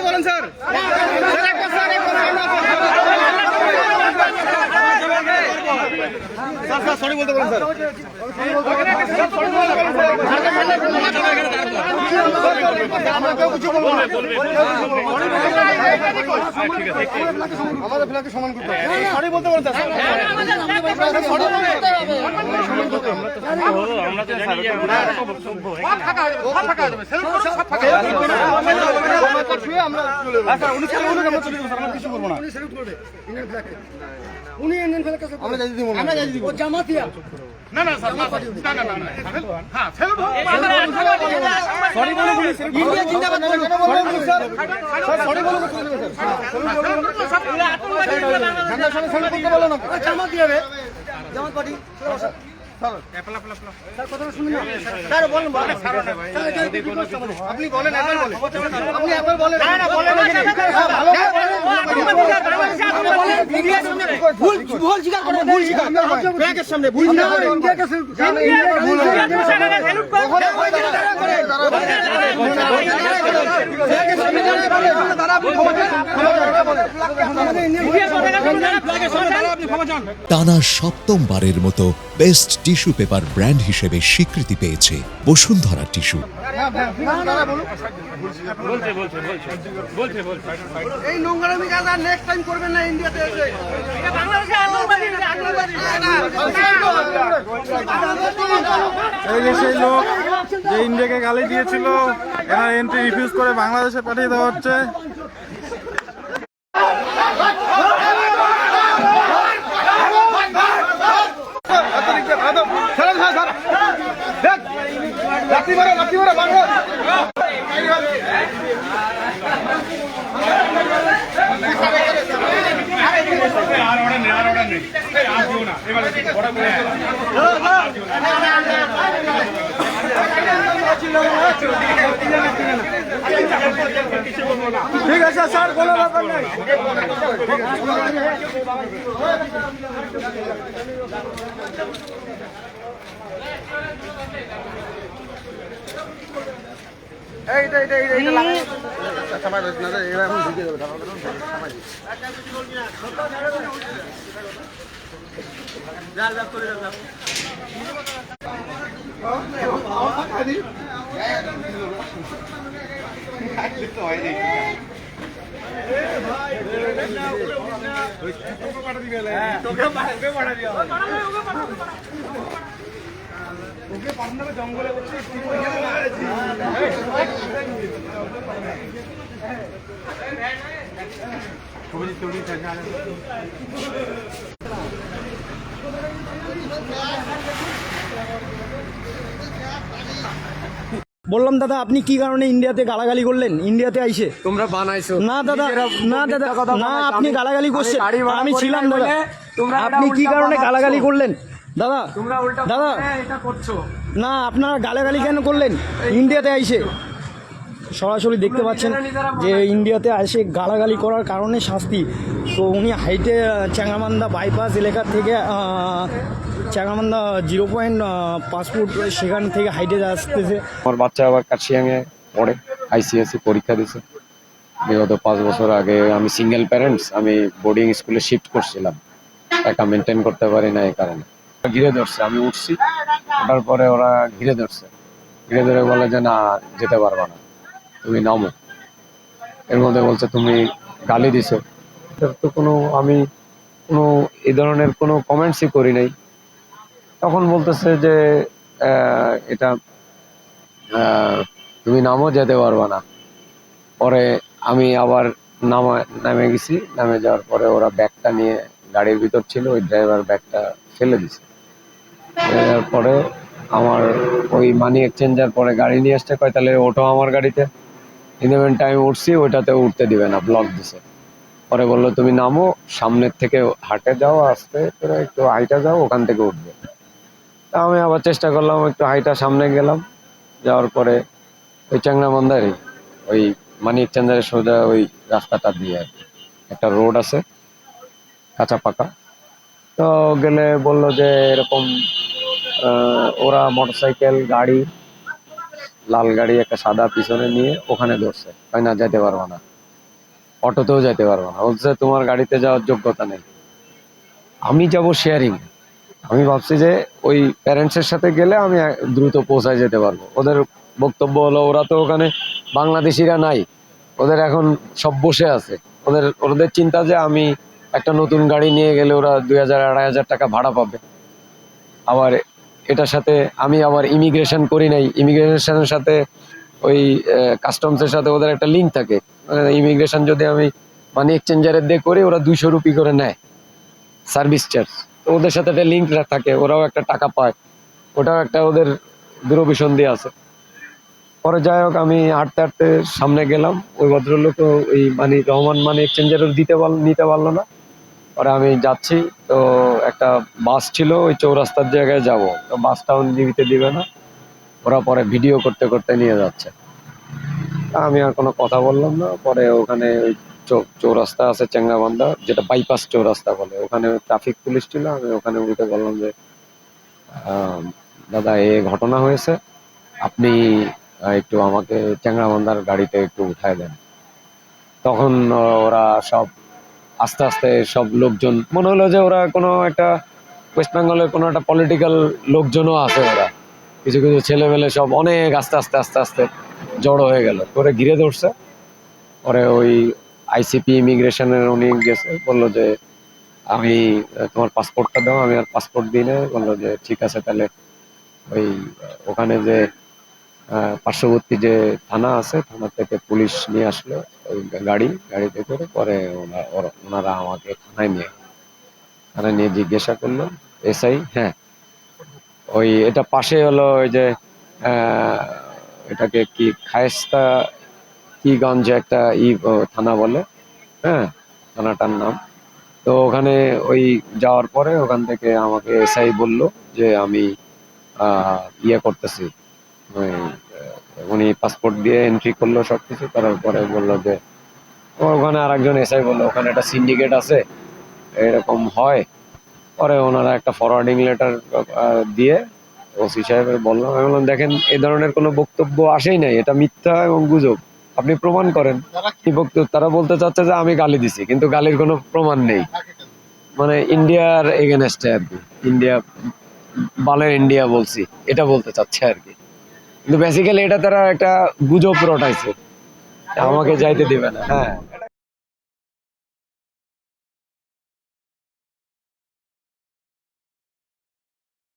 বলেন sir. Sir sorry বলতে বলেন স্যার। আমাদের ফ্ল্যাগকে সমান করতে হবে। সরি বলতে বলেন স্যার। আমরা তো জানি যে আমরা ফাঁকা হয়ে যাবে, ফাঁকা হয়ে যাবে, সেলুট করুন, সব ফাঁকা হয়ে যাবে। আমরা ছুঁয়ে আমরা চলে যাব। স্যার উনি চলে গেলে আমরা চলে যাব, আমরা কিছু করব না। উনি সেলুট করবে ইন্ডিয়ান ফ্ল্যাগকে। উনি ইন্ডিয়ান ফ্ল্যাগকে আমরা যাই দিব না। আমরা যাই দিব। ও জামাতিয়া। না না স্যার, না না না। হ্যাঁ সেলুট হোক। সরি বলে বলি ইন্ডিয়া জিন্দাবাদ বলুন। সরি বলুন স্যার। স্যার সরি বলুন চলে যাবে স্যার। সেলুট করুন সব পুরো আতঙ্কবাদী ঝান্ডার সামনে সেলুট করতে বলো না। জামাতিয়া রে। জামাত পার্টি। স্যার কথা শুনুন না। স্যার বলুন আপনি বলেন একবার বলেন। আপনি একবার বলেন। না না বলেন ভুল ভুল স্বীকার করেন, ভুল স্বীকার ব্যাগের সামনে ভুল না ইন্ডিয়াকে ভুল হেল্প করে টানা সপ্তমবারের মতো বেস্ট টিস্যু পেপার ব্র্যান্ড হিসেবে স্বীকৃতি পেয়েছে বসুন্ধরা টিস্যু। এই নোংরামি কাজ আর নেক্সট টাইম করবেন না ইন্ডিয়াতে এসে। এই যে সেই লোক যে ইন্ডিয়াকে গালি দিয়েছিল, এরা এন্ট্রি রিফিউজ করে বাংলাদেশে পাঠিয়ে দেওয়া হচ্ছে। ঠিক আছে স্যার, কোনো ব্যাপার নেই। জঙ্গলে বললাম দাদা, আপনি কি কারণে ইন্ডিয়াতে গালাগালি করলেন? ইন্ডিয়াতে আইসে তোমরা বানাইছো না দাদা, না দাদা, না আপনি গালাগালি করছেন, আমি ছিলাম দাদা। আপনি কি কারণে গালাগালি করলেন দাদা? দাদা এটা করছো না, আপনারা গালাগালি কেন করলেন ইন্ডিয়াতে আইসে? সরাসরি দেখতে পাচ্ছেন যে ইন্ডিয়াতে এসে গালাগালি করার কারণে শাস্তি। তো উনি হাইটে চ্যাংরামান্দা বাইপাস এলাকা থেকে চ্যাংরামান্দা 0.5 ফুট সেখান থেকে হাইটে আসতেছে। আমার বাচ্চা আবার কাশিয়াঙে পড়ে, আইসিএসসি পরীক্ষা দিছে। বিগত 5 বছর আগে আমি সিঙ্গেল প্যারেন্টস, আমি বোর্ডিং স্কুলে শিফট করছিলাম, একা মেনটেন করতে পারি না, এই কারণে ঘিরে ধরছে। আমি উঠছি, ওঠার পরে ওরা ঘিরে ধরছে, ঘিরে ধরে বলে যে না যেতে পারবা না, তুমি নামো। এর মধ্যে বলছে তুমি গালি দিছো। তো আমি কোনো এই ধরনের কোনো কমেন্টসই করি নাই। তখন বলতেছে যে এটা তুমি নামও যেতে পারবা না। পরে আমি আবার নামে গেছি, নামে যাওয়ার পরে ওরা ব্যাগটা নিয়ে গাড়ির ভিতর ছিল, ওই ড্রাইভার ব্যাগটা ফেলে দিছে। ফেলে পরে আমার ওই মানি এক্সচেঞ্জার পরে গাড়ি নিয়ে আসতে কয় তাহলে ওটো আমার গাড়িতে। ইন টাইম উঠছি, ওইটাতে উঠতে দিবে না, ব্লক দিছে। পরে বললো তুমি নামো, সামনের থেকে হাঁটে যাও, আসতে একটু হাইটা যাও, ওখান থেকে উঠবে। তা আমি আবার চেষ্টা করলাম, একটু হাইটা সামনে গেলাম। যাওয়ার পরে ওই চ্যাংরামান্দারে ওই মানি এক্সচেঞ্জারের সোজা ওই রাস্তাটা দিয়ে আর কি একটা রোড আছে কাঁচা পাকা। তো গেলে বললো যে এরকম ওরা মোটরসাইকেল গাড়ি, লাল গাড়ি একটা সাদা পিছনে নিয়ে ওখানে ধরছে, তাই না যেতে পারবো না। অটোতেও যেতে পারবো না, বলছে তোমার গাড়িতে যাওয়ার যোগ্যতা নেই। আমি যাব শেয়ারিং। আমি ভাবছি যে ওই প্যারেন্টসের সাথে গেলে আমি দ্রুত পৌঁছায় যেতে পারবো। ওদের বক্তব্য হলো ওরা তো ওখানে বাংলাদেশিরা নাই, ওদের এখন সব বসে আছে। ওদের চিন্তা যে আমি একটা নতুন গাড়ি নিয়ে গেলে ওরা 2000-2500 টাকা ভাড়া পাবে। আবার এটার সাথে আমি আবার ইমিগ্রেশন করি নাই, ইমিগ্রেশনের সাথে ওই কাস্টমসের সাথে ওদের একটা লিঙ্ক থাকে। ইমিগ্রেশন যদি আমি মানি এক্সচেঞ্জারের দিয়ে করি, ওরা 200 রুপি করে নেয় সার্ভিস চার্জ। তো ওদের সাথে একটা লিঙ্ক থাকে, ওরাও একটা টাকা পায়, ওটাও একটা ওদের দূরভিসন্ধি আছে। পরে যাই হোক, আমি হাঁটতে হাঁটতে সামনে গেলাম, ওই ভদ্রলোক ওই রহমান মানি এক্সচেঞ্জারও নিতে পারলো না। পরে আমি যাচ্ছি, তো একটা বাস ছিল ওই চৌরাস্তার জায়গায় যাব, তো বাসটাও নিতে দিবে না, ওরা পরে ভিডিও করতে করতে নিয়ে যাচ্ছে। তা আমি আর কোনো কথা বললাম না। পরে ওখানে ওই চৌরাস্তা আছে চ্যাংরাবান্ধা, যেটা বাইপাস চৌরাস্তা বলে, ওখানে ট্রাফিক পুলিশ ছিল। আমি ওখানে উঠে বললাম যে দাদা এ ঘটনা হয়েছে, আপনি একটু আমাকে চ্যাংরাবান্ধার গাড়িতে একটু উঠায় দেন। তখন ওরা সব আস্তে আস্তে সব লোকজন, মনে হলো যে ওরা কোনো একটা ওয়েস্ট বেঙ্গলের কোনো একটা পলিটিক্যাল লোকজনও আছে, ওরা কিছু কিছু ছেলেমেলে সব অনেক আস্তে আস্তে আস্তে আস্তে জড়ো হয়ে গেল, করে ঘিরে ধরছে। পরে ওই আইসিপি ইমিগ্রেশনের উনি গেছে, বললো যে আমি তোমার পাসপোর্টটা দাও। আমি আর পাসপোর্ট দিই না। বললো যে ঠিক আছে, তাহলে ওই ওখানে যে পার্শ্ববর্তী যে থানা আছে, থানা থেকে পুলিশ নিয়ে আসলো ওই গাড়িতে করে। পরে ওনারা আমাকে থানায় নিয়ে জিজ্ঞাসা করলো। এসআই, হ্যাঁ ওই এটা পাশে হলো ওই যে এটাকে কি খায়েস্তা কি গঞ্জে একটা থানা বলে, হ্যাঁ থানাটার নাম। তো ওখানে ওই যাওয়ার পরে ওখান থেকে আমাকে এসআই বললো যে আমি ইয়ে করতেছি। ওই উনি পাসপোর্ট দিয়ে এন্ট্রি করলো সবকিছু করার পরে বললো যে ওখানে আরেকজন এসআই বললো ওখানে একটা সিন্ডিকেট আছে, এরকম হয়। পরে ওনারা একটা ফরওয়ার্ডিং লেটার দিয়ে ওসি সাহেবের বললাম। আমি বললাম দেখেন, এ ধরনের কোনো বক্তব্য আসেই নাই, এটা মিথ্যা এবং গুজব, আপনি প্রমাণ করেন। কি বক্তব্য? তারা বলতে চাচ্ছে যে আমি গালি দিছি, কিন্তু গালির কোনো প্রমাণ নেই। মানে ইন্ডিয়ার এগেনস্টে আর কি, ইন্ডিয়া বালের ইন্ডিয়া বলছি, এটা বলতে চাচ্ছে আর কি। কিন্তু বেসিক্যালি এটা তারা একটা গুজব রটাইছে, আমাকে যাইতে দিবে না। হ্যাঁ।